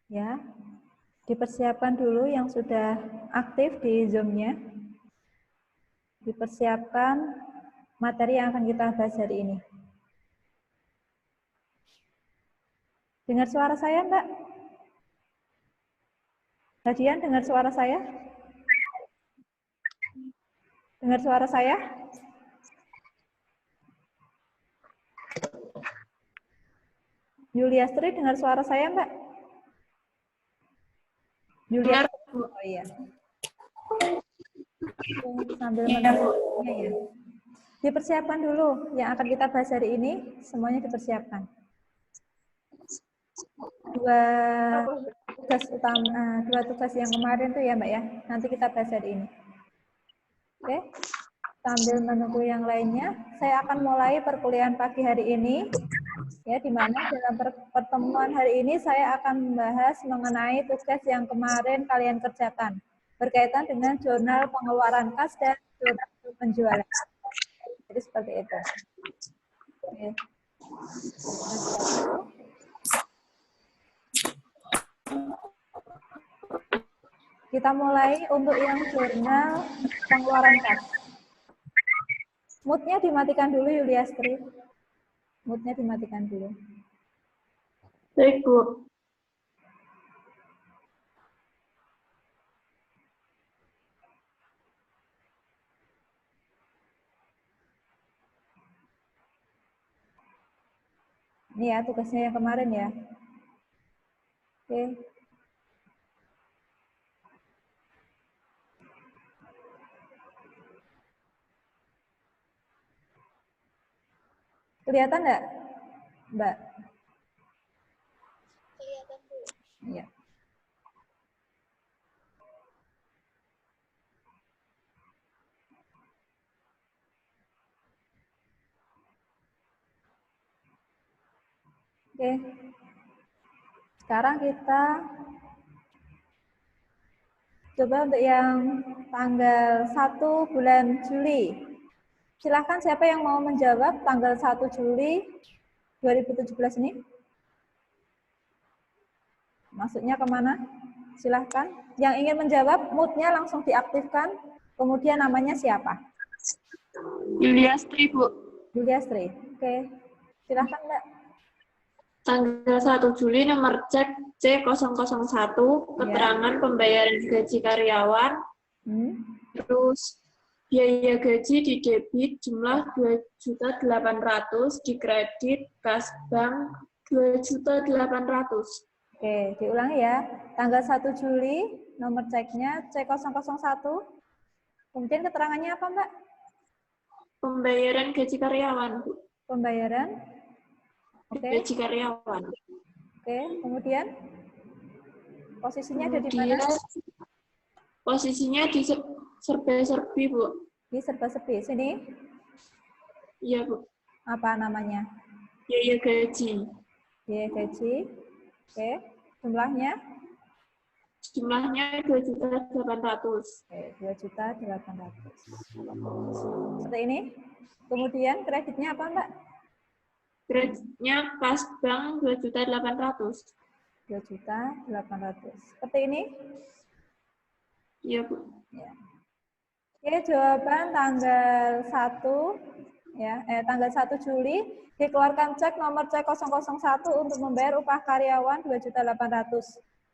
Ya, dipersiapkan dulu yang sudah aktif di Zoom-nya. Dipersiapkan materi yang akan kita bahas hari ini. Dengar suara saya, Mbak? Hadian, dengar suara saya? Dengar suara saya? Yuliastri, dengar suara saya, Mbak? Dengar, Yuliastri? Bu. Oh iya. Sambil menunggunya ya. Dipersiapkan dulu yang akan kita bahas hari ini, semuanya dipersiapkan. Dua tugas yang kemarin tuh ya Mbak ya, nanti kita bahas hari ini. Oke, sambil menunggu yang lainnya, saya akan mulai perkuliahan pagi hari ini, ya, di mana dalam pertemuan hari ini saya akan membahas mengenai tugas yang kemarin kalian kerjakan, berkaitan dengan jurnal pengeluaran kas dan jurnal penjualan. Jadi seperti itu. Oke. Kita mulai untuk yang jurnal pengeluaran kas. Mood-nya dimatikan dulu, Yuliastri. Mood-nya dimatikan dulu. Baik, Bu. Ini ya, tugasnya yang kemarin ya. Oke. Kelihatan nggak, Mbak? Kelihatan, Bu. Iya. Oke. Sekarang kita coba untuk yang tanggal 1 bulan Juli. Silahkan siapa yang mau menjawab tanggal 1 Juli 2017 ini? Maksudnya kemana? Silahkan. Yang ingin menjawab, mood-nya langsung diaktifkan. Kemudian namanya siapa? Yuliastri, Bu. Yuliastri. Oke. Silahkan, Mbak. Tanggal 1 Juli nomor cek C001, keterangan pembayaran gaji karyawan, terus biaya gaji di debit jumlah 2.800.000, di kredit kas bank 2.800.000. Oke, diulangi ya. Tanggal 1 Juli, nomor ceknya C001. Kemudian keterangannya apa, Mbak? Pembayaran gaji karyawan, Bu. Pembayaran. Oke. Gaji karyawan. Oke, kemudian posisinya ada di mana? Posisinya di serba-serbi, Bu. Di serba-serbi. Sini? Iya, Bu. Apa namanya? Biaya gaji. Biaya gaji. Oke. Jumlahnya? Jumlahnya 2.800.000. Oke, 2.800.000. Seperti ini. Kemudian kreditnya apa, Mbak? Kreditnya kas bank 2.800.000. 2.800.000. Seperti ini? Iya, Bu. Ya. Oke, jawaban tanggal 1 ya, tanggal 1 Juli dikeluarkan cek nomor C001 untuk membayar upah karyawan 2.800.000.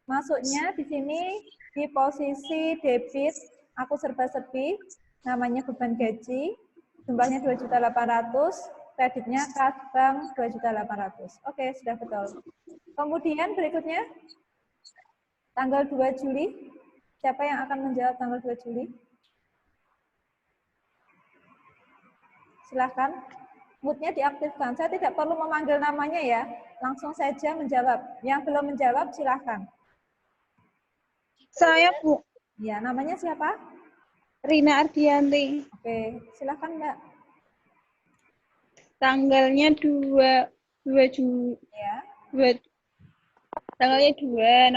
Masuknya di sini di posisi debit, aku serba-serbi, namanya beban gaji, jumlahnya 2.800.000, kreditnya kas bank 2.800.000. Oke, sudah betul. Kemudian berikutnya, tanggal 2 Juli, siapa yang akan menjawab tanggal 2 Juli? Silahkan, mood-nya diaktifkan. Saya tidak perlu memanggil namanya ya, langsung saja menjawab. Yang belum menjawab, silahkan. Saya, Bu. Ya, namanya siapa? Rina Ardianti. Oke, silahkan Mbak. Tanggalnya 2 Juli. Ya. Tanggalnya 2,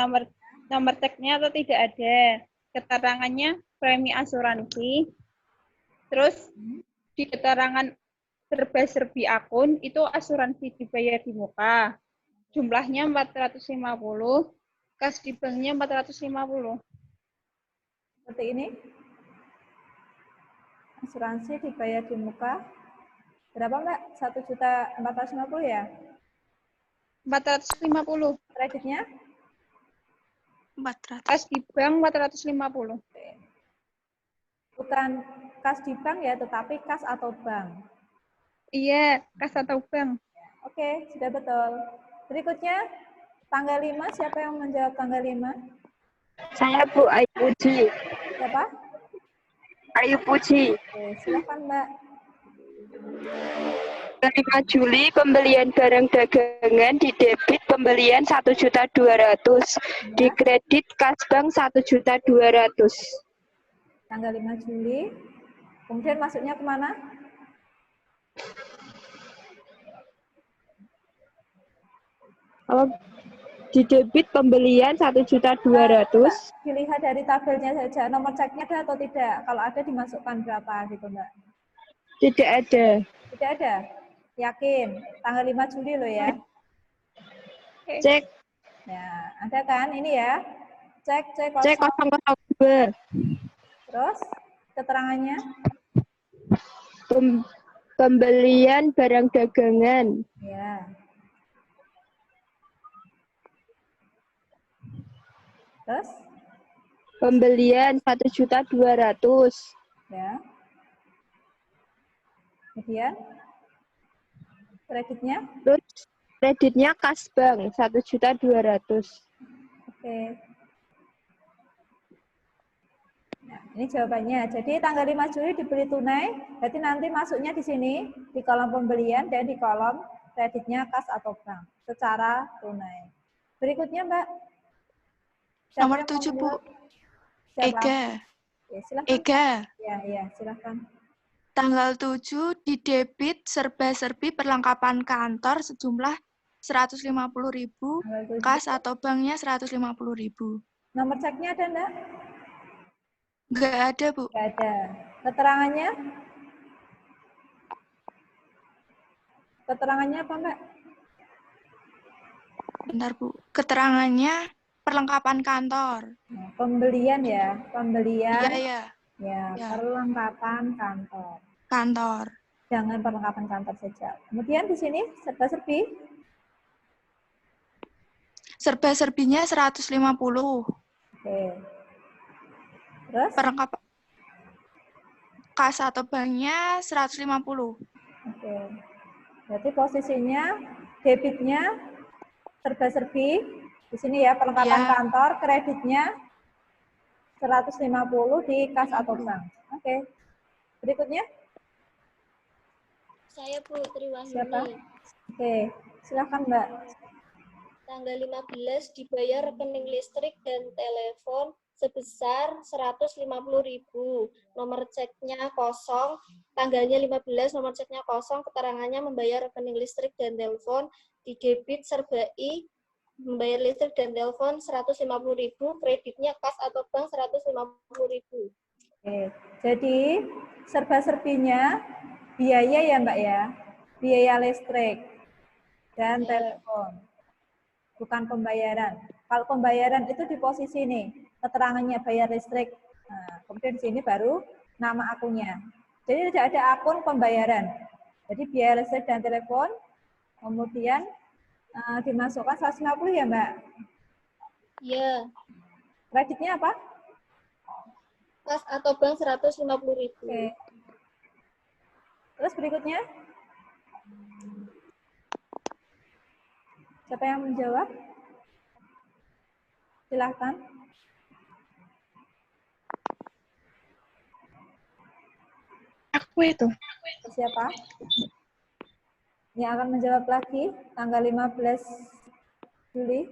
nomor ceknya atau tidak ada. Keterangannya premi asuransi. Terus di keterangan serba-serbi akun itu asuransi dibayar di muka. Jumlahnya 450. Kas di banknya 450. Seperti ini. Asuransi dibayar di muka. Berapa Mbak? 1.450 ya? 450. Kreditnya? 400. Kas di bank 450. Bukan kas di bank ya, tetapi kas atau bank. Iya, kas atau bank. Oke, sudah betul. Berikutnya, tanggal 5, siapa yang menjawab tanggal 5? Saya Bu Ayu Puji. Siapa? Ayu Puji. Oke, silakan Mbak. 5 Juli pembelian barang dagangan di debit pembelian 1.200.000, di kredit kas bank 1.200.000. Tanggal 5 Juli. Kemudian masuknya kemana? Oh, di debit pembelian 1.200.000. Dilihat dari tabelnya saja. Nomor ceknya ada atau tidak? Kalau ada dimasukkan berapa gitu Mbak? Tidak ada. Tidak ada? Yakin? Tanggal 5 Juli loh ya? Cek Ya, ada kan? Ini ya. Cek C002. Terus keterangannya? Pembelian barang dagangan. Ya. Terus? Pembelian 1.200.000. Ya. Kemudian? Kreditnya? Terus kreditnya kas bank 1.200.000. Oke. Nah, ini jawabannya. Jadi tanggal 5 Juli dibeli tunai, berarti nanti masuknya di sini, di kolom pembelian dan di kolom kreditnya kas atau bank, secara tunai. Berikutnya Mbak. Siapa Nomor yang mau 7, Bu. menjawab? Siapa? Ega. Ya, silakan. Ega. Ya, silakan. Tanggal 7 di debit serba-serbi perlengkapan kantor sejumlah 150.000, Tanggal 7. kas atau banknya 150.000. Nomor ceknya ada enggak? Nggak ada, Bu. Enggak ada. Keterangannya? Keterangannya apa, Mbak? Bentar, Bu. Keterangannya perlengkapan kantor. Nah, pembelian ya, pembelian. Iya. Ya, Ya. perlengkapan kantor. Kantor. Jangan perlengkapan kantor saja. Kemudian di sini serba-serbi. Serba-serbinya 150. Oke. Terus? Perlengkapan kas atau banknya 150. Oke. Berarti posisinya debitnya serba-serbi. Di sini ya, perlengkapan Ya. kantor, kreditnya 150 di kas atau bank. Oke. Berikutnya? Saya Bu Triwahyuni. Siapa? Oke, silakan Mbak. Tanggal 15 dibayar rekening listrik dan telepon sebesar 150.000. Nomor ceknya kosong, tanggalnya 15, nomor ceknya kosong, keterangannya membayar rekening listrik dan telepon, di debit serba I, membayar listrik dan telepon 150.000, kreditnya kas atau bank 150.000. Oke, jadi serba-serbinya biaya ya Mbak ya, biaya listrik dan telepon, bukan pembayaran. Kalau pembayaran itu di posisi nih, keterangannya bayar listrik, nah, kemudian di sini baru nama akunnya. Jadi tidak ada akun pembayaran. Jadi biaya listrik dan telepon, kemudian dimasukkan 150 ya Mbak? Iya, Kreditnya apa? kas atau bank 150.000. Oke. Terus berikutnya? Siapa yang menjawab? Silahkan. Aku itu. Siapa? Yang akan menjawab lagi tanggal 15 Juli.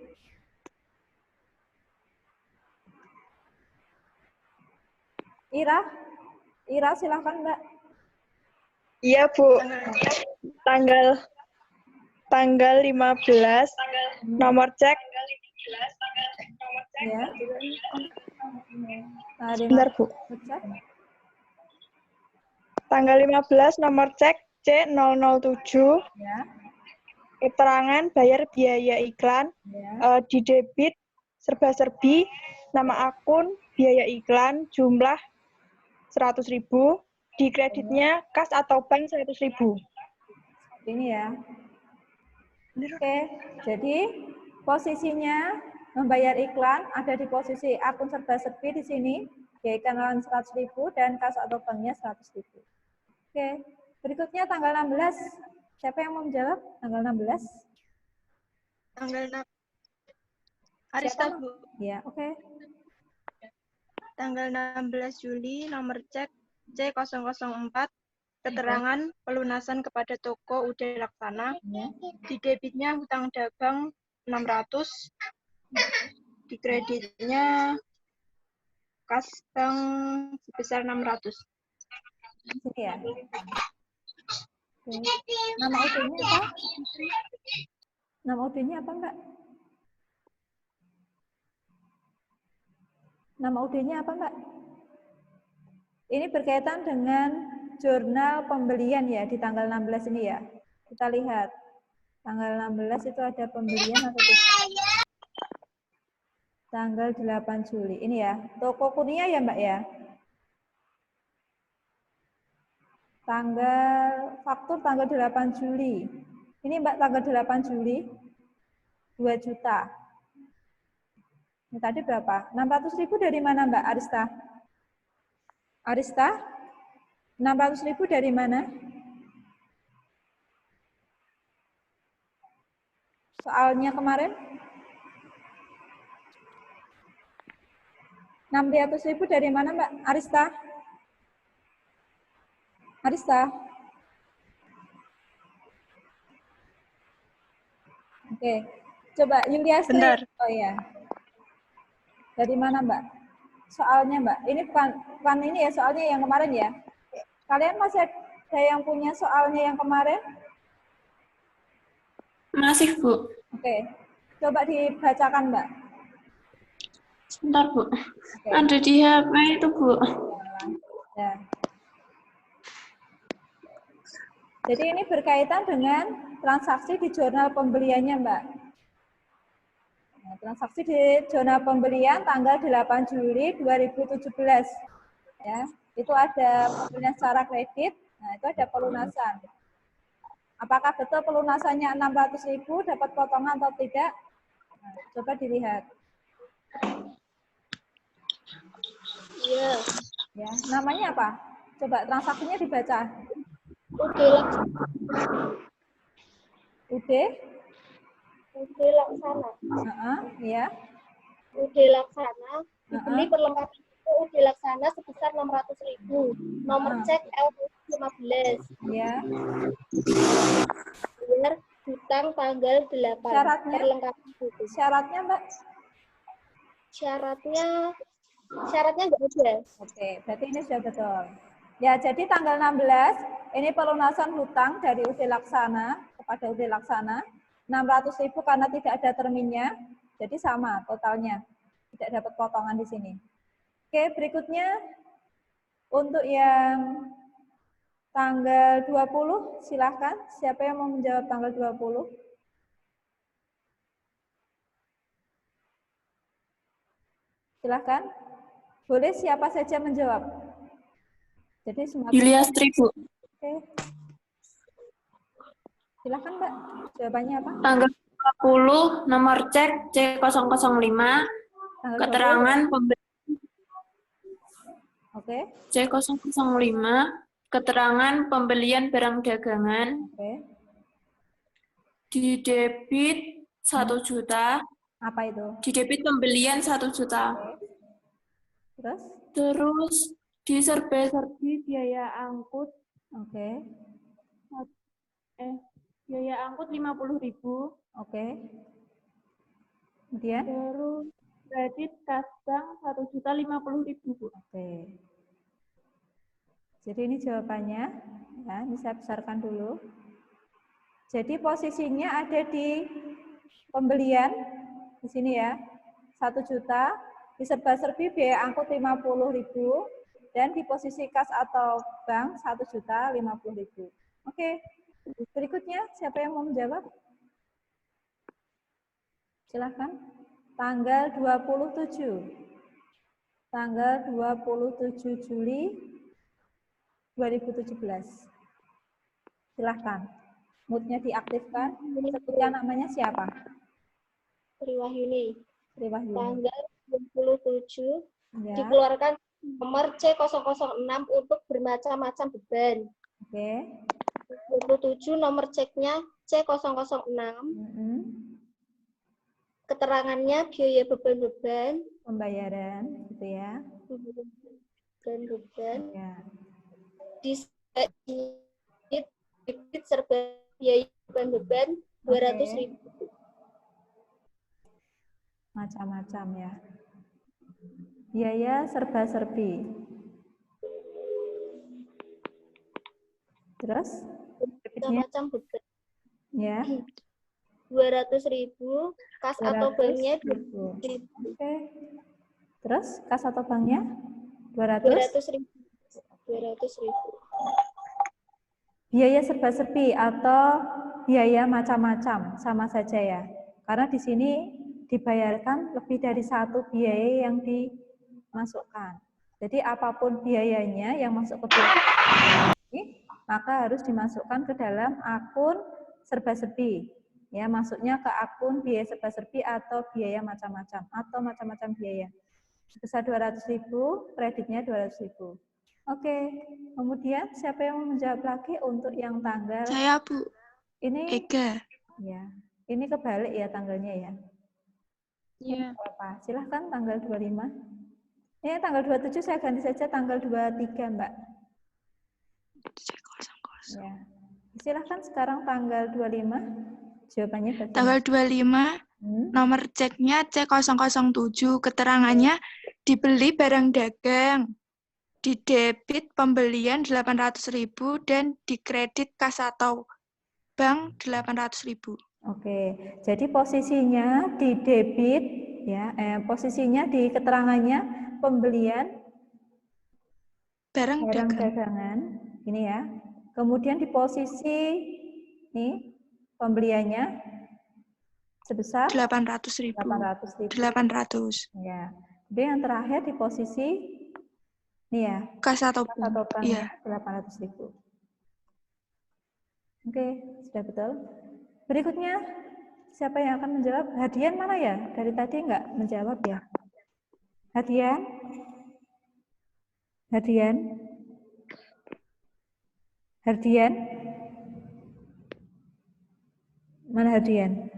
Ira silahkan Mbak. Iya, Bu. Tanggal 15, nomor cek. Ya. Bentar, Bu. Tanggal 15, nomor cek C007. Ya. Keterangan bayar biaya iklan Ya. di debit serba-serbi, nama akun, biaya iklan, jumlah 100.000, di kreditnya kas atau bank 100.000. Ini ya. Oke, jadi posisinya membayar iklan ada di posisi akun serba-serbi di sini, biaya iklan 100.000 dan kas atau banknya 100.000. Oke, berikutnya tanggal 16. Siapa yang mau menjawab? Tanggal 16. Tanggal 6. Arista, Bu. Ya, oke. Tanggal 16 Juli, nomor cek C004, keterangan pelunasan kepada toko UD Laksana. Ya. Di debitnya hutang dagang 600, di kreditnya kas bank sebesar 600. Sini ya. Oke. Nama UD-nya apa? Nama UD-nya apa, Mbak? Nama UD-nya apa, Mbak? Ini berkaitan dengan jurnal pembelian ya, di tanggal 16 ini ya. Kita lihat. Tanggal 16 itu ada pembelian atau tidak? Tanggal 8 Juli. Ini ya, toko Kunia ya, Mbak ya? Faktur tanggal 8 Juli. Ini Mbak tanggal 8 Juli, 2 juta. Ini tadi berapa? 600.000 dari mana Mbak Arista? Arista? 600.000 dari mana? Soalnya kemarin? 600.000 dari mana Mbak Arista? Arista? Oke, coba Yuliastri. Benar. Oh ya. Dari mana Mbak? Soalnya Mbak, ini bukan ini ya soalnya yang kemarin ya. Kalian masih ada yang punya soalnya yang kemarin? Masih, Bu. Oke, coba dibacakan Mbak. Sebentar, Bu. Oke. Ada di HP itu, Bu. Ya. Jadi ini berkaitan dengan transaksi di jurnal pembeliannya Mbak. Nah, transaksi di jurnal pembelian tanggal 8 Juli 2017. Ya, itu ada pembelian secara kredit, nah itu ada pelunasan. Apakah betul pelunasannya 600.000 dapat potongan atau tidak? Nah, coba dilihat. Iya. Ya, namanya apa? Coba transaksinya dibaca. UD Laksana. Ya. UD Laksana dibeli perlengkapan UD Laksana sebesar 600.000. Nomor cek L15. Ya. Bayar hutang tanggal 8. Syaratnya? Perlengkapan itu. Syaratnya, Mbak? Syaratnya nggak ada. Oke, berarti ini sudah betul. Ya, jadi tanggal 16 ini pelunasan hutang dari UD Laksana kepada UD Laksana 600.000 karena tidak ada terminnya, jadi sama totalnya, tidak dapat potongan di sini. Oke, berikutnya untuk yang tanggal 20, silahkan. Siapa yang mau menjawab tanggal 20? Silahkan. Boleh siapa saja menjawab. Jadi semakin... Yuliastri, Bu. Oke. Silahkan, Mbak. Jawabannya apa? Tanggal 20, nomor cek C005, keterangan pembelian. Oke. C005, keterangan pembelian barang dagangan. Oke. Di debit 1 juta. Apa itu? Di debit pembelian 1 juta. Terus? Terus di serba-serbi biaya angkut. Oke. Biaya angkut 50.000. Oke. Kemudian? Terus kredit kas bank 1.050.000, Bu. Oke. Jadi ini jawabannya. Ya, ini saya besarkan dulu. Jadi posisinya ada di pembelian di sini ya. 1 juta, di serba-serbi biaya angkut 50.000 dan di posisi kas atau bank 1.050.000. Oke. Berikutnya siapa yang mau menjawab? Silahkan. tanggal 27. Tanggal 27 Juli 2017. Silahkan. Moodnya diaktifkan. Sebutkan namanya siapa? Triwahyuni. Triwahyuni. Tanggal 27 Ya. dikeluarkan nomor C006 untuk bermacam-macam beban. Oke. 27 nomor ceknya C006. Keterangannya biaya beban-beban. Pembayaran, gitu ya. Beban-beban. Ya. Debit serba biaya beban-beban 200.000. Macam-macam ya. Biaya serba-serbi. Terus? Macam-macam beban. Ya. 200.000, kas atau banknya 200.000. 200.000. Oke. Terus kas atau banknya 200? 200.000. 200.000. Biaya serba-serbi atau biaya macam-macam sama saja ya. Karena di sini dibayarkan lebih dari satu biaya yang dimasukkan. Jadi apapun biayanya yang masuk ke biaya ini, maka harus dimasukkan ke dalam akun serba-serbi. Ya, masuknya ke akun biaya serba-serbi atau biaya macam-macam atau macam-macam biaya. Sebesar 200.000, kreditnya 200.000. Oke, kemudian siapa yang mau menjawab lagi untuk yang tanggal? Saya, Bu. Ini Ega. ya, ini kebalik ya tanggalnya ya. Iya. Apa? Silahkan tanggal 25. Ini tanggal 27 saya ganti saja tanggal 23, Mbak. Ya. Silahkan sekarang tanggal 25. Jawabannya bagaimana? Tanggal 25, nomor ceknya C007, keterangannya dibeli barang dagang, didebit pembelian 800.000 dan dikredit kas atau bank 800.000. Oke, jadi posisinya di debit ya, posisinya di keterangannya pembelian Barang dagang. dagangan, ini ya. Kemudian di posisi nih pembeliannya sebesar 800.000. 800.000. 800. Ya. Kemudian yang terakhir di posisi nih ya, Kas atau bank. banknya Iya. 800.000. Oke, sudah betul. Berikutnya, siapa yang akan menjawab? Hadian mana ya? Dari tadi enggak menjawab ya? Hadian? Hadian? Hadian? Mana Hadian?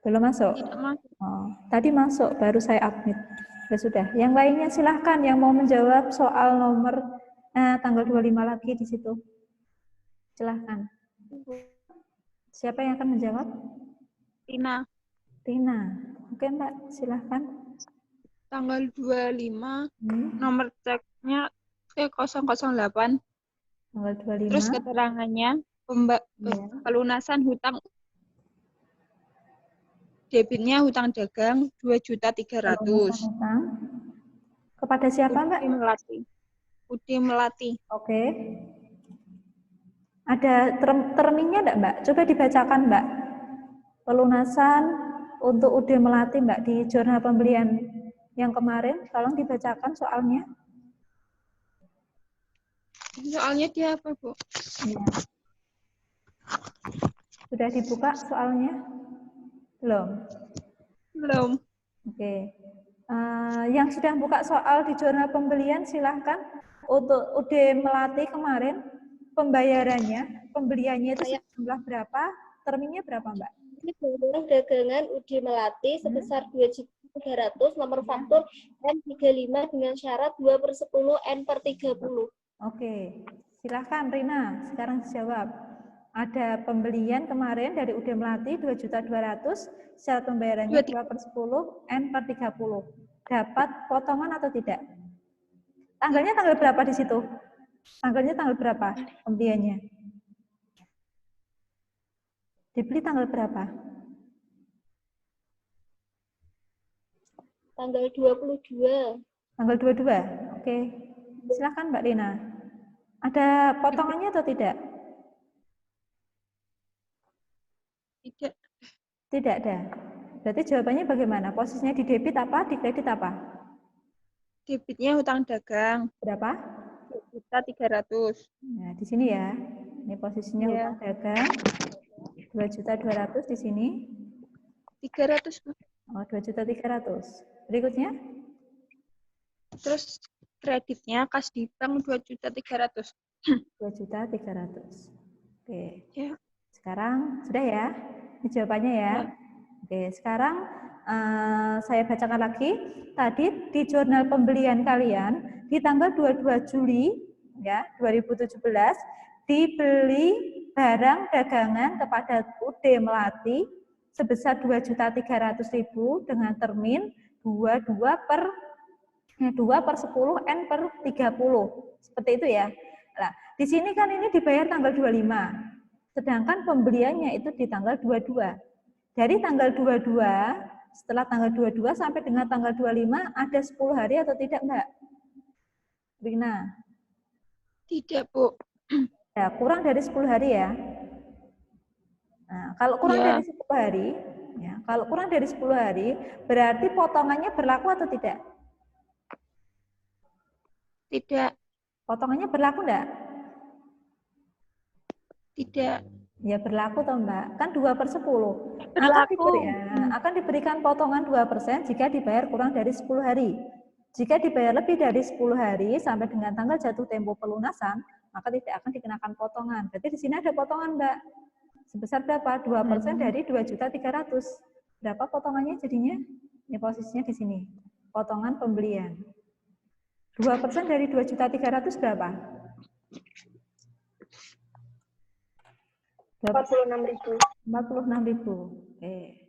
Belum masuk? Tidak masuk. Oh, tadi masuk, baru saya admit. Ya sudah. Yang lainnya silahkan yang mau menjawab soal nomor tanggal 25 lagi di situ. Silahkan. Siapa yang akan menjawab? Tina. Tina. Oke Mbak, silahkan. Tanggal 25, nomor ceknya C008. Tanggal 25. Terus keterangannya pelunasan hutang. Debitnya hutang dagang 2.300.000. Hutang. Kepada siapa Mbak? Budi Melati. Oke. Ada termingnya enggak Mbak? Coba dibacakan Mbak. Pelunasan untuk UD Melati Mbak di jurnal pembelian yang kemarin, tolong dibacakan soalnya. Soalnya dia apa, Bu? Ya. Sudah dibuka soalnya? Belum? Belum. Oke. Yang sudah buka soal di jurnal pembelian silahkan. Untuk UD Melati kemarin, pembeliannya itu jumlah berapa? Termingnya berapa Mbak? Ini barang dagangan UD Melati sebesar 2.300.000, nomor faktur N35 dengan syarat 2/10 N/30. Oke, silahkan Rina, sekarang jawab. Ada pembelian kemarin dari UD Melati 2.200.000, syarat pembayarannya 2/10 N/30. Dapat potongan atau tidak? Tanggalnya tanggal berapa di situ? Tanggalnya tanggal berapa pembeliannya? Dibeli tanggal berapa? Tanggal 22. Tanggal 22? Oke. Silahkan Mbak Rina. Ada potongannya atau tidak? Tidak. Tidak ada. Berarti jawabannya bagaimana? Posisinya di debit apa? Di kredit apa? Debitnya hutang dagang Berapa? 2.300.000. Nah, di sini ya. Ini posisinya Iya. hutang dagang 2.200.000 di sini. 300, Bu. Oh, 2.300.000. Berikutnya? Terus kreditnya kas di bank 2.300.000. 2.300.000. Oke. Ya. Sekarang sudah ya? Ini jawabannya ya. Oke, sekarang saya bacakan lagi. Tadi di jurnal pembelian kalian di tanggal 22 Juli ya 2017 dibeli barang dagangan kepada UD Melati sebesar 2.300.000 dengan termin 2 per 10 N per 30. Seperti itu ya. Nah, di sini kan ini dibayar tanggal 25. Sedangkan pembeliannya itu di tanggal 22. Dari tanggal 22, setelah tanggal 22 sampai dengan tanggal 25, ada 10 hari atau tidak, Mbak? Rina? Tidak, Bu. Ya, kurang dari 10 hari ya. Nah, kalau kurang Ya. dari 10 hari, ya, kalau kurang dari 10 hari, berarti potongannya berlaku atau tidak? Tidak. Potongannya berlaku enggak? Tidak. Ya berlaku toh Mbak, kan 2 per 10. Berlaku. Akan diberikan potongan 2% jika dibayar kurang dari 10 hari. Jika dibayar lebih dari 10 hari sampai dengan tanggal jatuh tempo pelunasan, maka tidak akan dikenakan potongan. Berarti di sini ada potongan Mbak. Sebesar berapa? 2% dari 2.300.000. Berapa potongannya jadinya? Ini posisinya di sini. Potongan pembelian. 2% dari 2.300.000 berapa? 46.000. 46.000. Oke.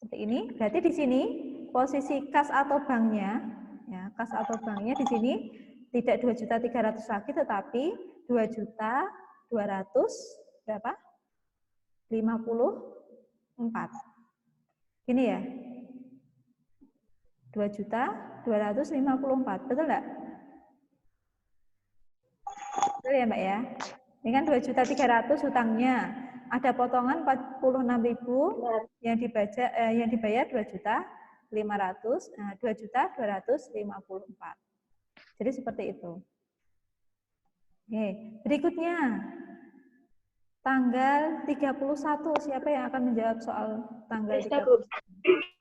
Seperti ini. Berarti di sini posisi kas atau banknya, ya, kas atau banknya di sini tidak 2.300.000 lagi, tetapi 2.200 berapa? 54. Ini ya. 2.254. Betul enggak? Betul ya, Mbak ya? Ini kan 2.300.000 hutangnya. Ada potongan 46.000 yang dibayar 2.500.000, nah 2.254. Jadi seperti itu. Oke, berikutnya tanggal 31. Siapa yang akan menjawab soal tanggal 31?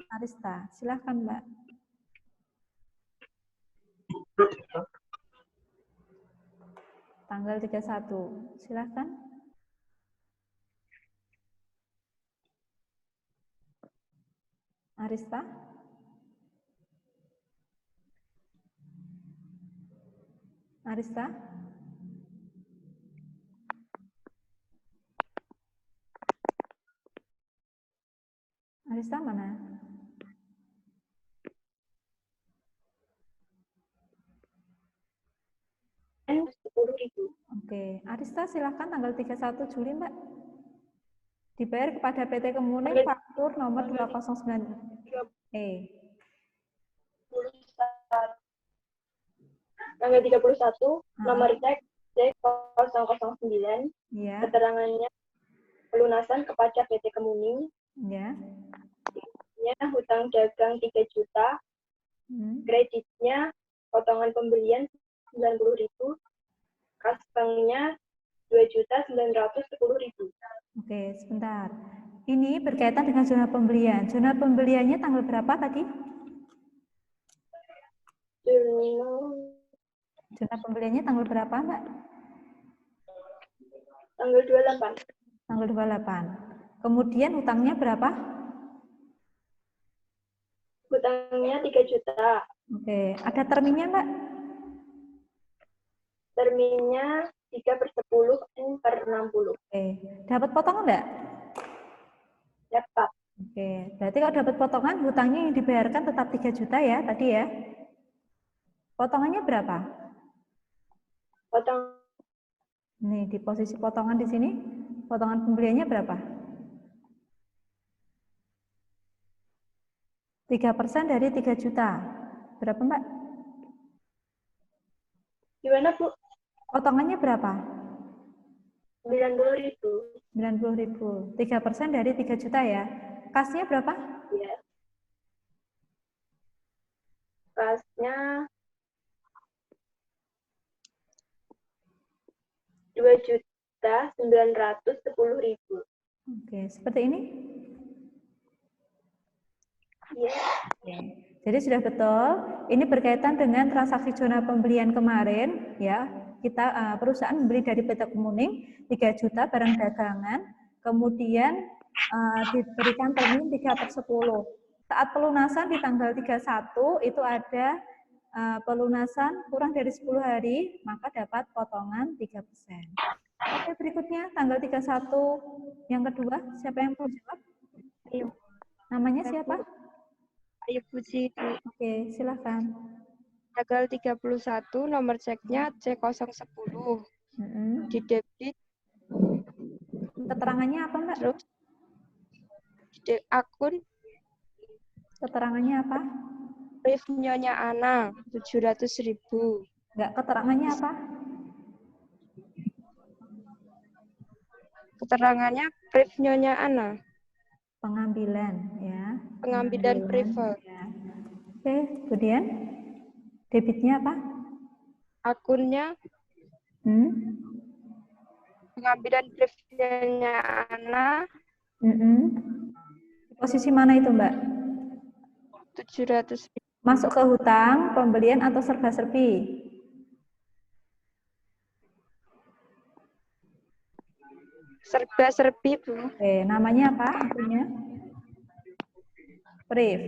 Arista, silahkan Mbak. Tanggal 31, silahkan. Arista? Arista? Arista mana? Oke, Arista silahkan tanggal 31 Juli, Mbak. Dibayar kepada PT Kemuning faktur nomor 209E. Tanggal 31, nomor cek C009, Ya, keterangannya pelunasan kepada PT Kemuning, ya. hutang dagang 3 juta, kreditnya potongan pembelian 90.000, kas banknya 2.910.000. Oke, sebentar. Ini berkaitan dengan zona pembelian. Zona pembeliannya tanggal berapa tadi? Zona pembeliannya tanggal berapa, Mbak? Tanggal 28. Tanggal 28. Kemudian hutangnya berapa? Hutangnya 3 juta. Oke, ada terminnya, Mbak? Terminnya 3 per 10 N per 60. Oke, dapat potongan enggak? Dapat. Oke, berarti kalau dapat potongan, hutangnya yang dibayarkan tetap 3 juta ya, tadi ya? Potongannya berapa? Potong Nih, di posisi potongan di sini, potongan pembeliannya berapa? 3% dari 3 juta. Berapa, Mbak? gimana, Bu? Potongannya berapa? 90.000. 90.000. 3% dari 3 juta ya. Kasnya berapa? Ya. Kasnya 2.910.000. Oke, seperti ini? Iya. Oke. Jadi sudah betul. Ini berkaitan dengan transaksi zona pembelian kemarin, ya. Kita perusahaan membeli dari PT Kemuning 3 juta barang dagangan, kemudian diberikan termin 3/10. Saat pelunasan di tanggal 31 itu ada pelunasan kurang dari 10 hari, maka dapat potongan 3%. Oke, berikutnya tanggal 31 yang kedua, siapa yang mau jawab? Ayo. Namanya siapa? Ayo Bu Siti. Oke, silakan. Tanggal 31 nomor ceknya C010. Di debit Keterangannya apa, Mbak? terus di akun Keterangannya apa? Brief Nyonya Ana 700.000. Enggak, keterangannya apa? Keterangannya Brief Nyonya Ana. Pengambilan, ya. Pengambilan privat. Ya. Oke, kemudian debitnya apa? Akunnya pengambilan Brief Nyonya Ana Di posisi mana itu, Mbak? 700.000. Masuk ke hutang, pembelian, atau serba-serbi? Serba-serbi, Bu. Oke, namanya apa akunnya? Brief.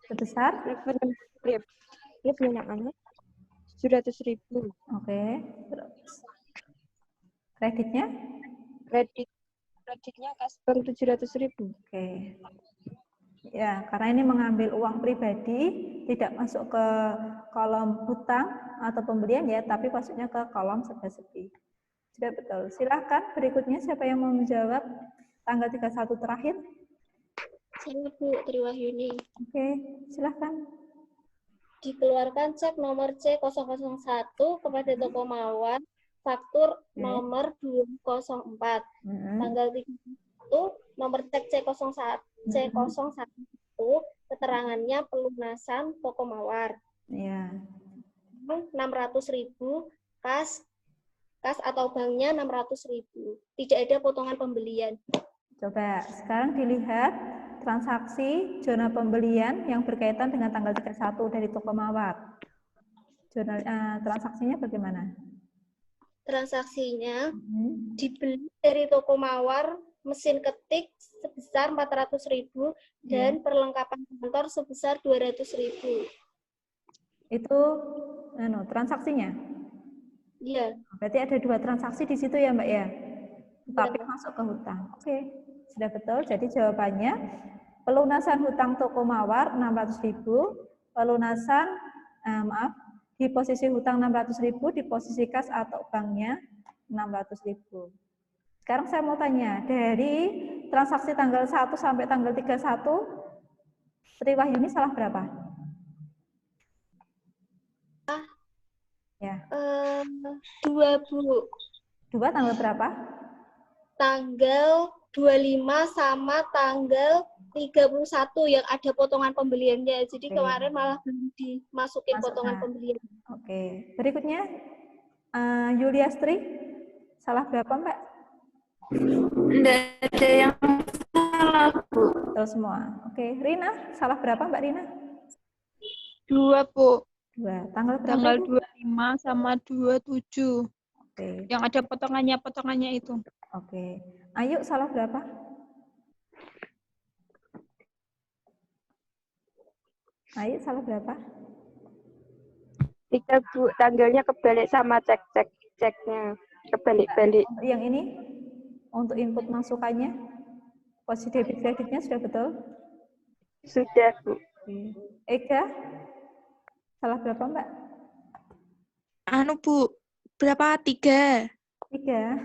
Sebesar? Brief Nyonya Ana 700.000. Oke. Terus. Kreditnya? Kreditnya Kasbank 700.000. Oke. Ya, karena ini mengambil uang pribadi, tidak masuk ke kolom hutang atau pembelian ya, tapi masuknya ke kolom serba-serbi. Sudah betul. Silahkan berikutnya siapa yang mau menjawab tanggal 31 terakhir? Saya Bu Triwahyuni. Oke, silahkan. Dikeluarkan cek nomor C001 kepada Toko Mawar, faktur nomor 204. Tanggal 31, nomor cek C01, keterangannya pelunasan Toko Mawar. Ya. 600.000, kas atau banknya 600.000. Tidak ada potongan pembelian. Coba sekarang dilihat transaksi zona pembelian yang berkaitan dengan tanggal 31 dari Toko Mawar. Transaksinya bagaimana? Transaksinya dibeli dari Toko Mawar mesin ketik sebesar 400.000 dan perlengkapan kantor sebesar 200.000. Itu transaksinya? Iya. Berarti ada 2 transaksi di situ ya, Mbak ya? Tapi masuk ke hutang. Oke, sudah betul. Jadi jawabannya pelunasan hutang Toko Mawar 600.000, pelunasan di posisi hutang 600.000, di posisi kas atau banknya 600.000. Sekarang saya mau tanya, dari transaksi tanggal 1 sampai tanggal 31, Triwahyuni salah berapa? Ya. 2, Bu. 2 tanggal berapa? Tanggal 25 sama tanggal 31 yang ada potongan pembeliannya. Jadi kemarin malah belum dimasukin potongan pembelian. Oke. Berikutnya, Yuliastri, salah berapa, Mbak? Enggak ada yang salah, Bu. Betul semua. Oke. Rina, salah berapa, Mbak Rina? 2, Bu. 2. Tanggal berapa? Tanggal Bu? 25 sama 27. Oke. Yang ada potongannya itu. Oke. Ayu, salah berapa? Ayu, salah berapa? 3, Bu. Tanggalnya kebalik sama ceknya. Kebalik-balik. Untuk yang ini, untuk input masukannya, posisi debit kreditnya sudah betul? Sudah, Bu. Oke. Ega, salah berapa, Mbak? Bu, berapa? 3. 3.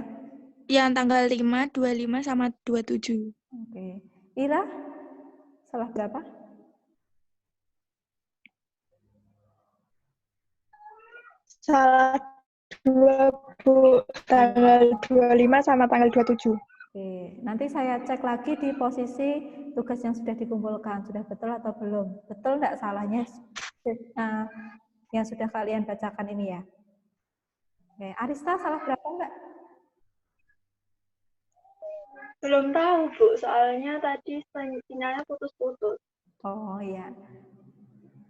Yang tanggal 5, 25 sama 27. Oke. Ira, salah berapa? Salah 2, Bu. Tanggal 25 sama tanggal 27. Oke, nanti saya cek lagi di posisi tugas yang sudah dikumpulkan. Sudah betul atau belum? Betul enggak salahnya yang sudah kalian bacakan ini ya? Oke, Arista salah berapa enggak? Belum tahu, Bu. Soalnya tadi sinyalnya putus-putus. Oh iya.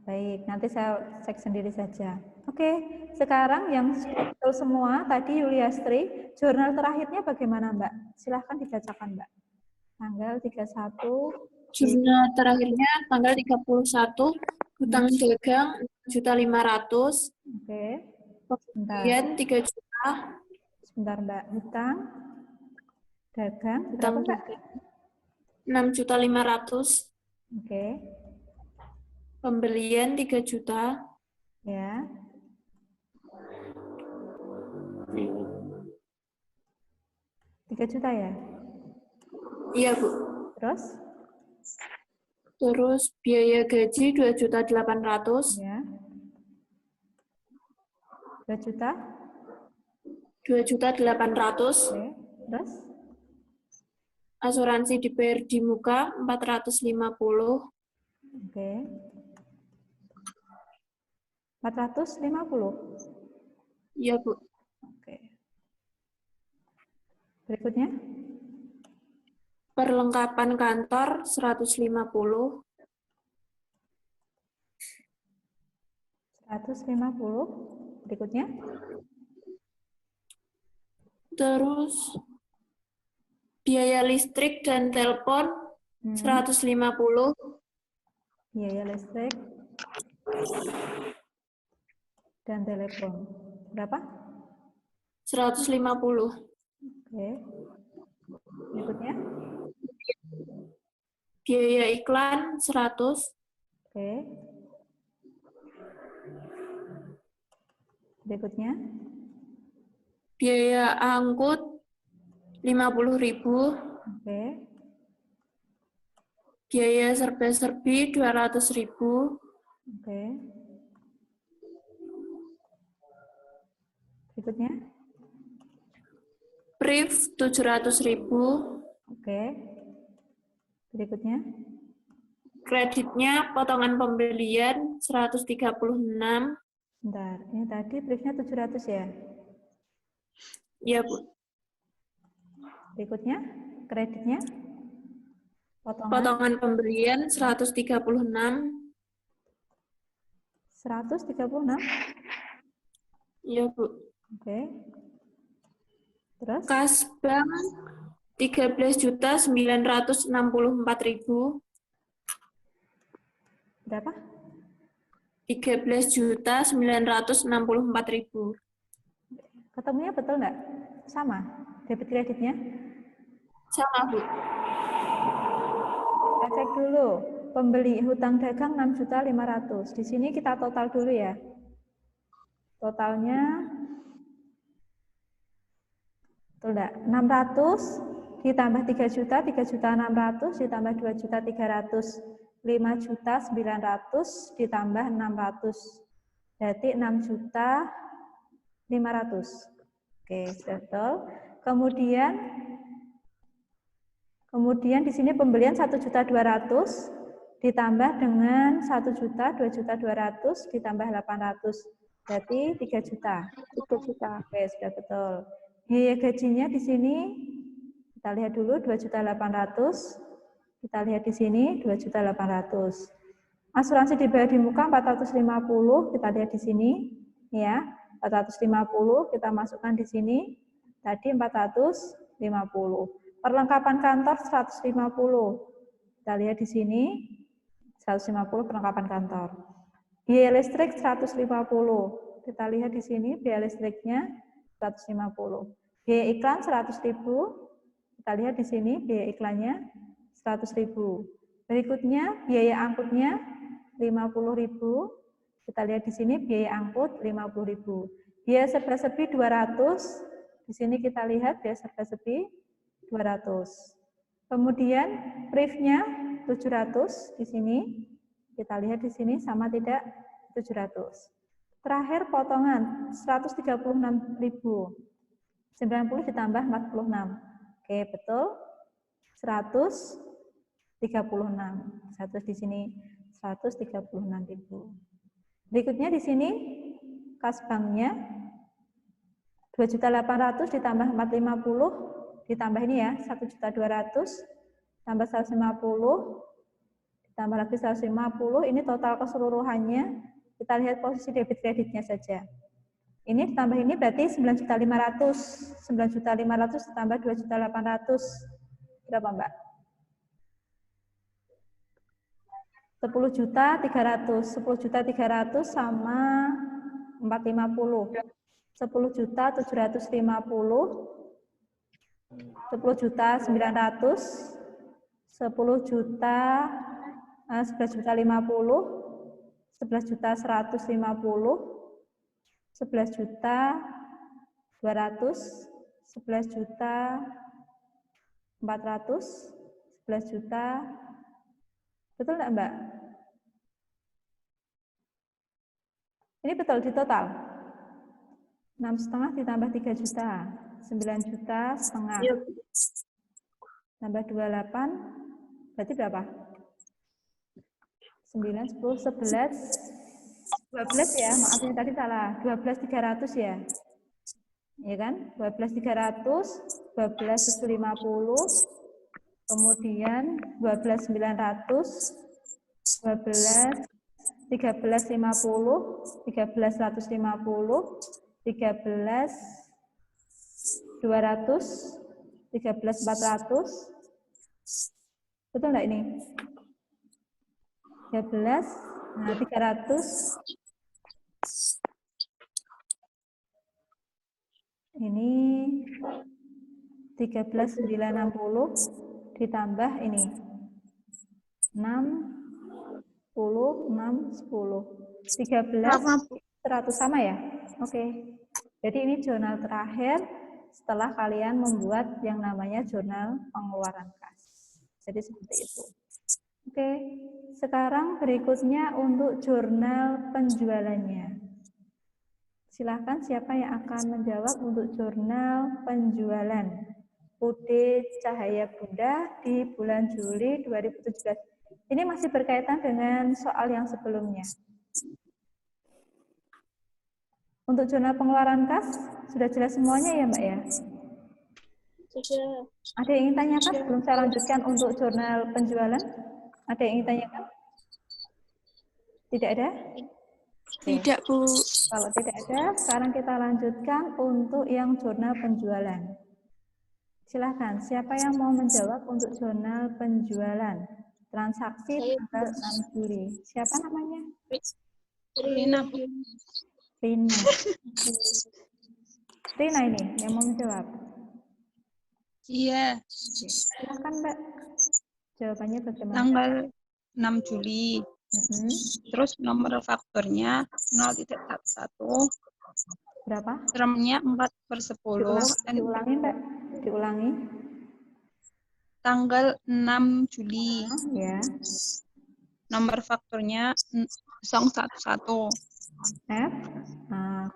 Baik, nanti saya cek sendiri saja. Oke, sekarang yang sudah betul semua, tadi Yuliastri, jurnal terakhirnya bagaimana Mbak? Silahkan dibacakan Mbak. Tanggal 31. Jurnal terakhirnya tanggal 31, hutang dagang 6.500.000. Oke, Kemudian 3 juta. sebentar Mbak, hutang dagang Hutang berapa Mbak? 6.500.000. Oke, Pembelian 3 juta. ya. Tiga juta ya? Iya, Bu. Terus biaya gaji 2.800.000. Ya. 2 juta? 2.800.000. Oke, terus? Asuransi dibayar di muka 450. Oke. 450? Iya, Bu. Oke. Berikutnya? Perlengkapan kantor 150. 150. Berikutnya? Terus biaya listrik dan telepon 150. Biaya listrik dan telepon. Berapa? 150. Oke. Berikutnya? Biaya iklan 100. Oke. Berikutnya? Biaya angkut 50.000. Oke. Biaya serba-serbi 200.000. Oke. Berikutnya? Brief 700.000. Oke. Berikutnya? Kreditnya potongan pembelian 136. Bentar, ini tadi briefnya 700 ya? Iya, Bu. Berikutnya? Kreditnya? Potongan pembelian 136. 136? Iya, Bu. Oke. Terus? Kas bank 13.964.000. Berapa? 13.964.000. Ketemunya betul nggak? Sama? Debit kreditnya? Sama, Bu. Kita cek dulu. Pembeli hutang dagang 6.500.000. Di sini kita total dulu ya. Totalnya betul nggak? 600 ditambah 3 juta, 3.600.000 ditambah 2.300.000, 5.900.000 ditambah 600. Berarti 6.500.000. Oke, sudah betul. Kemudian di sini pembelian 1.200.000 ditambah dengan 1 juta, 2.200.000 ditambah 800. Berarti 3 juta. 3 juta. Oke, sudah betul. Biaya gajinya di sini kita lihat dulu 2.800.000. Kita lihat di sini 2.800.000. Asuransi dibayar di muka 450, kita lihat di sini ya. 450 kita masukkan di sini. Tadi 450. Perlengkapan kantor 150. Kita lihat di sini 150 perlengkapan kantor. Biaya listrik 150. Kita lihat di sini biaya listriknya 150. Biaya iklan 100.000. Kita lihat di sini biaya iklannya 100.000. Berikutnya biaya angkutnya 50.000. Kita lihat di sini biaya angkut 50.000. Biaya serba-serbi 200. Di sini kita lihat biaya serba-serbi 200. Kemudian briefnya 700 di sini. Kita lihat di sini sama tidak 700. Terakhir potongan 136.000. 90 ditambah 46. Oke, betul. 136. 100 di sini 136.000. Berikutnya di sini kas banknya 2.800.000 ditambah 450 ditambah ini ya 1.200.000 tambah 150 ditambah lagi 150, ini total keseluruhannya. Kita lihat posisi debit kreditnya saja. Ini ditambah ini berarti 9.500.000. 9.500.000 ditambah 2.800.000. Berapa, Mbak? 10.300.000. 10.300.000 sama 450. 10.750. 10.900.000. 11.050.000. 11.150.000. 11.200.000. 11.400.000. 11 juta. Betul enggak, Mbak? Ini betul di total. 6,5 ditambah 3 juta. 9 juta setengah. Tambah 28. Berarti berapa? 9, 10, 11. 12 ya, maaf ini tadi salah. 12.300 ya. Ya kan? 12.300, 12.750, kemudian 12.900, 13.50, 13.150, 13.200, 13.400. Betul enggak ini? 13, nah 300. Ini 13.960 ditambah ini 6, 10, 6, 10. 13.100 sama ya? Oke. Jadi ini jurnal terakhir setelah kalian membuat yang namanya jurnal pengeluaran kas. Jadi seperti itu. Oke. Sekarang berikutnya untuk jurnal penjualannya. Silahkan siapa yang akan menjawab untuk jurnal penjualan UD Cahaya Bunda di bulan Juli 2017. Ini masih berkaitan dengan soal yang sebelumnya. Untuk jurnal pengeluaran kas, sudah jelas semuanya ya Mbak ya? Sudah. Ada yang ingin tanyakan sebelum saya lanjutkan untuk jurnal penjualan? Ada yang ingin tanyakan? Tidak ada? Tidak, Bu. Kalau tidak ada, sekarang kita lanjutkan untuk yang jurnal penjualan. Silahkan, siapa yang mau menjawab untuk jurnal penjualan? Transaksi tanggal 6 Juli. Siapa namanya? Rina, Bu. Rina. Rina ini yang mau menjawab. Iya. Silahkan Mbak. Jawabannya bagaimana? Tanggal 6 Juli. Terus nomor fakturnya 0.11. Berapa? Seremnya 4/10. Diulangi Mbak. Diulangi. Tanggal 6 Juli. Ya. Nomor fakturnya 011. F 001.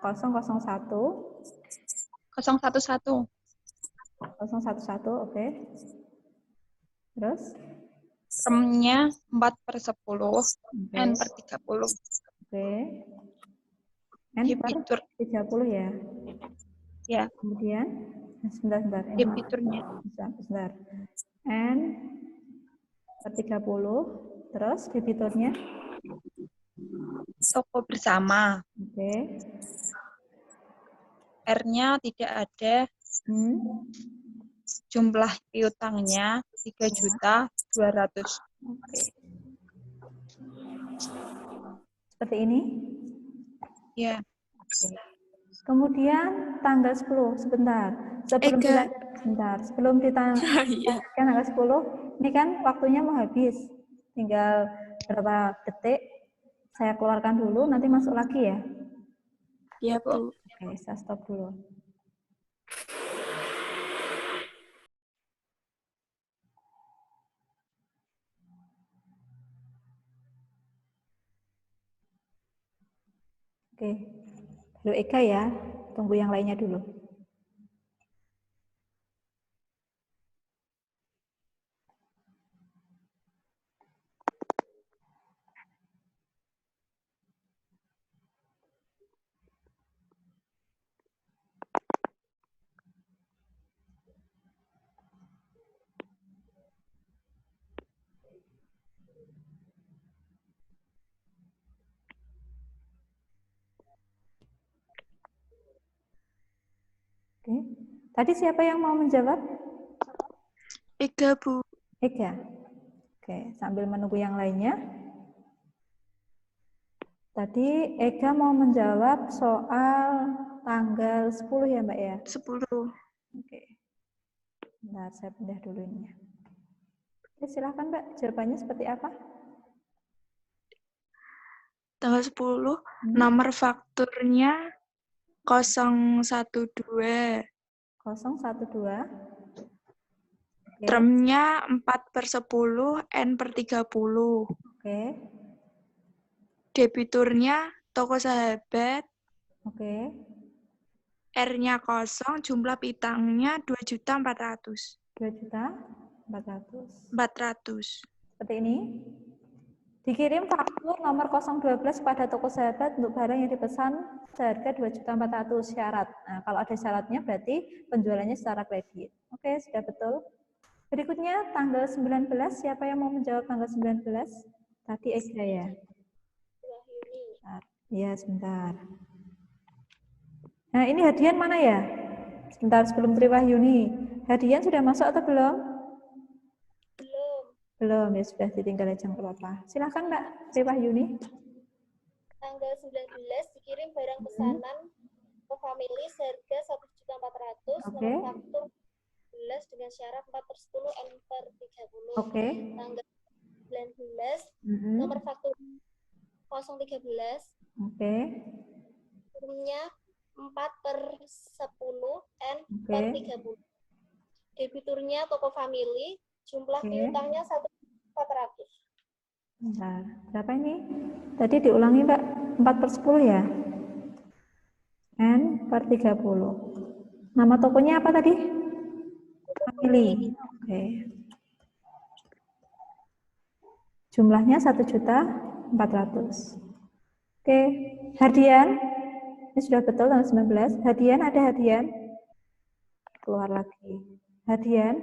011. 011, oke. Terus? Remnya 4/10. N/30. Oke. N Debitur. 30 ya? Ya. Kemudian, sebentar. Debiturnya. Sebentar. N per 30. Terus debiturnya? Toko bersama. Oke. R-nya tidak ada. Jumlah piutangnya 3.200.000. Oke. Seperti ini? Ya. Oke. Kemudian tanggal 10, sebentar. Sebelum ditanggal tanggal 10, ini kan waktunya mau habis. Tinggal berapa detik. Saya keluarkan dulu, nanti masuk lagi ya. Iya, Bu. Oke, saya stop dulu. Oke, baru Eka ya, tunggu yang lainnya dulu. Tadi siapa yang mau menjawab? Ega, Bu. Ega. Oke, sambil menunggu yang lainnya. Tadi Ega mau menjawab soal tanggal 10 ya, Mbak ya? 10. Oke. Bentar, saya pindah dulu ini. Oke, silakan Mbak, jawabannya seperti apa? Tanggal 10, nomor fakturnya 012. 012. Oke. Termnya 4/10, N/30. Oke. Debiturnya toko sahabat, Oke. R-nya 0, jumlah piutangnya 2.400.000. 2.400.000. Seperti ini. Dikirim faktur nomor 012 pada toko sahabat untuk barang yang dipesan seharga 2.400.000 syarat. Nah, kalau ada syaratnya berarti penjualannya secara kredit. Oke, sudah betul. Berikutnya tanggal 19, siapa yang mau menjawab tanggal 19? Tadi Ega ya. Bentar. Ya, sebentar. Nah, ini hadian mana ya? Sebentar sebelum Triwahyuni. Hadian sudah masuk atau belum? Belum, ya sudah ditinggal aja nggak apa-apa. Silahkan Mbak Triwahyuni. Tanggal 19 dikirim barang pesanan ke family seharga 1.400.000, Oke. nomor faktur 11 dengan syarat 4/10 N/30. Oke. Tanggal 19, Mm-mm. nomor faktur 013, Oke. turunnya 4/10 Oke. N/30. Debiturnya toko family, jumlah Oke. piutangnya 1.400.000. Bentar. Berapa ini? Tadi diulangi Mbak, 4/10 ya? N/30. Nama tokonya apa tadi? Family. Oke. Jumlahnya 1.400.000. Oke. Hadian. Ini sudah betul tanggal 19. Hadian, ada hadian? Keluar lagi. Hadian.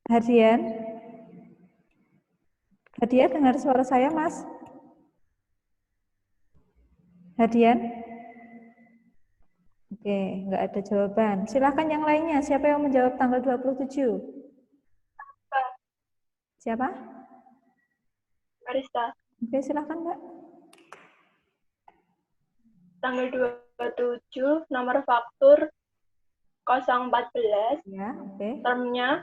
Hadian. Hadian, dengar suara saya, Mas? Hadian? Oke, nggak ada jawaban. Silakan yang lainnya. Siapa yang menjawab tanggal 27? Siapa? Arista. Oke, silakan, Mbak. Tanggal 27, nomor faktur 014, Ya, oke. termnya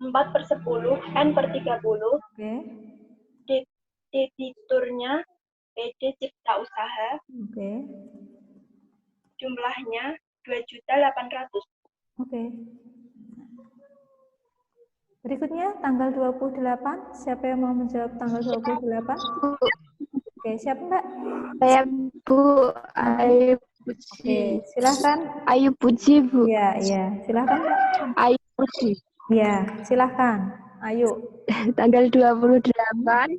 4/10 N/30, Oke. debiturnya PD Cipta Usaha, Oke. jumlahnya 2.800.000. Oke. Berikutnya tanggal 28. Siapa yang mau menjawab tanggal 28? Oke, siapa Mbak? Saya Bu Ayu Oke, Puji. silahkan. Ayu Puji, Bu. Iya, iya. Silahkan Mbak. Ayu Puji. Iya, silahkan. Ayo. Tanggal 28,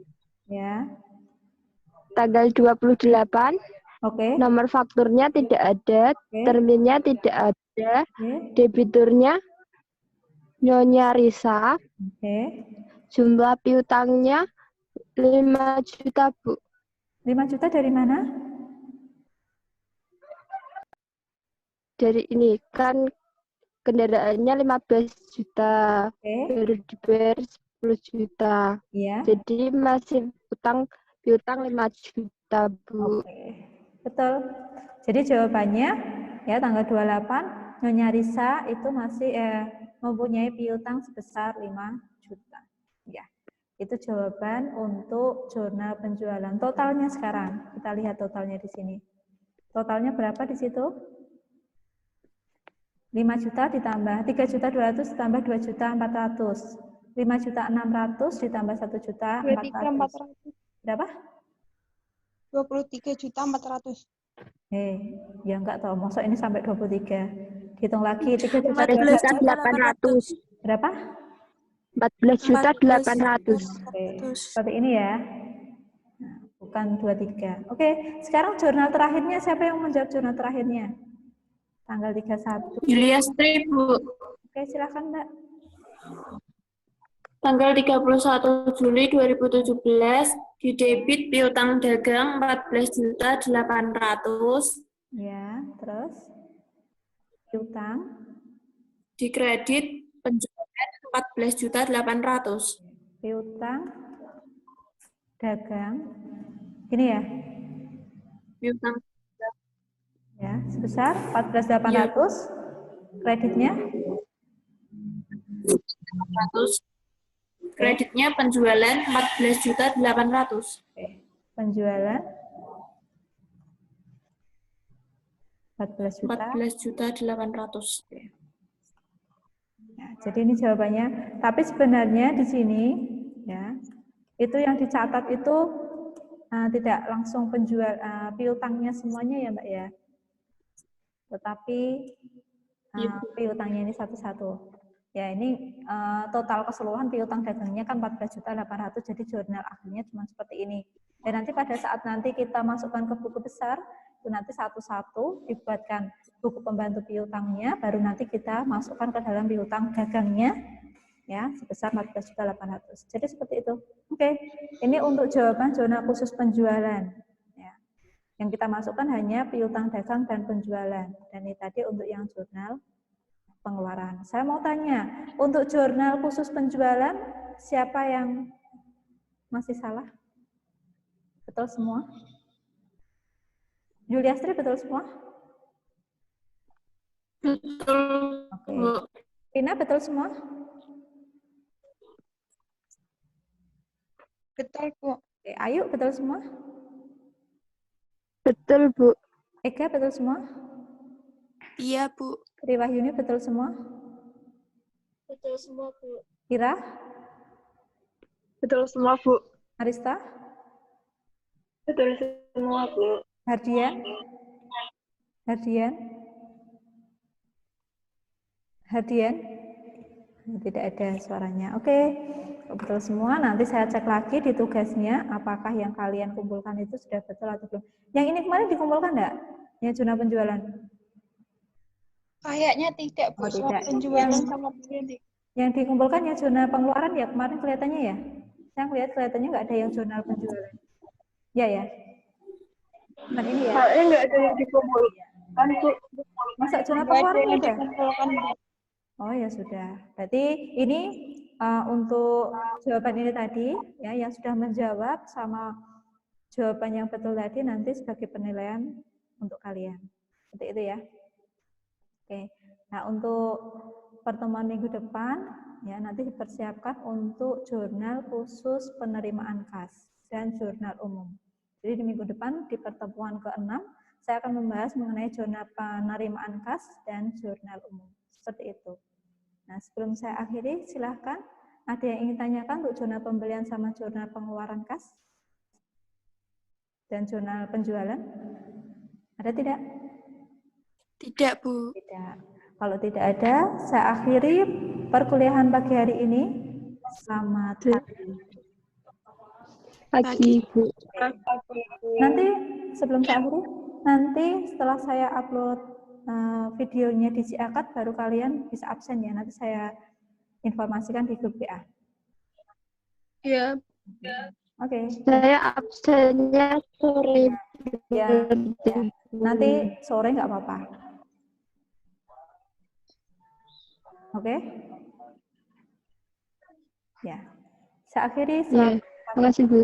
Ya. tanggal 28, Oke. nomor fakturnya tidak ada, Oke. terminnya tidak ada, Oke. debiturnya Nyonya Risa, Oke. jumlah piutangnya 5 juta, Bu. 5 juta dari mana? Dari ini kan kendaraannya 15 juta, Oke. baru dibayar 10 juta. Iya. Jadi masih piutang 5 juta, Bu. Oke. Betul. Jadi jawabannya ya tanggal 28 Nyonya Risa itu masih mempunyai piutang sebesar 5 juta. Ya. Itu jawaban untuk jurnal penjualan. Totalnya sekarang kita lihat totalnya di sini. Totalnya berapa di situ? 5 juta ditambah 3.200.000 ditambah 2.400.000. 5.600.000 ditambah 1.400.000. Berapa? 23.400.000. Ya enggak tahu. Masa ini sampai 23. Hitung lagi 3.200.000. 14.800. Berapa? 14.800. Oke. Seperti ini ya. Nah, bukan 23. Oke, sekarang jurnal terakhirnya siapa yang menjawab jurnal terakhirnya? Tanggal 31. Julia Strip, Bu. Oke, silakan Mbak. Tanggal 31 Juli 2017, didebit piutang dagang 14.800.000, Ya, terus piutang. Dikredit penjualan 14.800.000. Piutang dagang. Ini ya? Piutang Ya, sebesar 14.800. Kreditnya 400. Kreditnya penjualan 14.800.000. Oke. Penjualan 14 juta. 14.800.000. Ya, jadi ini jawabannya. Tapi sebenarnya di sini ya, itu yang dicatat itu tidak langsung penjual piutangnya semuanya ya, Mbak ya. Tetapi piutangnya ini satu-satu. Ya, ini total keseluruhan piutang dagangnya kan 14.800.000, jadi jurnal akhirnya cuma seperti ini. Dan nanti pada saat nanti kita masukkan ke buku besar, itu nanti satu-satu dibuatkan buku pembantu piutangnya, baru nanti kita masukkan ke dalam piutang dagangnya, ya, sebesar 14.800.000. Jadi seperti itu. Oke, ini untuk jawaban zona khusus penjualan. Ya. Yang kita masukkan hanya piutang dagang dan penjualan. Dan ini tadi untuk yang jurnal pengeluaran. Saya mau tanya, untuk jurnal khusus penjualan, siapa yang masih salah? Betul semua? Juliastri betul semua? Betul. Oke. Rina betul semua? Betul, Bu. Oke. Ayu betul semua? Betul, Bu. Ega betul semua? Iya, Bu. Riwahyuni betul semua? Betul semua, Bu. Ira? Betul semua, Bu. Arista? Betul semua, Bu. Hardian? Hardian? Hardian? Tidak ada suaranya. Oke, betul semua. Nanti saya cek lagi di tugasnya, apakah yang kalian kumpulkan itu sudah betul atau belum. Yang ini kemarin dikumpulkan enggak? Yang zona penjualan? Kayaknya tidak, Bu. Oh, Soal tidak. penjualan sama pembeli. Yang dikumpulkan yang zona pengeluaran ya kemarin kelihatannya ya? Saya lihat kelihatannya nggak ada yang jurnal penjualan. Ya ya. Bukan ini ya? Kayaknya nggak ada yang dikumpulkan, Bu. Masa zona pengeluaran udah? Oh ya sudah. Berarti ini untuk jawaban ini tadi ya yang sudah menjawab sama jawaban yang betul tadi nanti sebagai penilaian untuk kalian. Seperti itu ya. Oke. Nah, untuk pertemuan minggu depan ya nanti dipersiapkan untuk jurnal khusus penerimaan kas dan jurnal umum. Jadi di minggu depan di pertemuan ke-6 saya akan membahas mengenai jurnal penerimaan kas dan jurnal umum. Seperti itu. Nah, sebelum saya akhiri, silahkan ada yang ingin tanyakan untuk jurnal pembelian sama jurnal pengeluaran kas dan jurnal penjualan? Ada tidak? Tidak, Bu. Tidak. Kalau tidak ada, saya akhiri perkuliahan pagi hari ini. Selamat Pagi, Bu. Nanti sebelum saya akhiri, nanti setelah saya upload videonya di Ciakat, baru kalian bisa absen ya. Nanti saya informasikan di grup WA. Iya. Oke. Saya absennya sore. Ya. Nanti sore nggak apa-apa. Oke? Ya. Saya akhiri. Ya, terima kasih, Bu.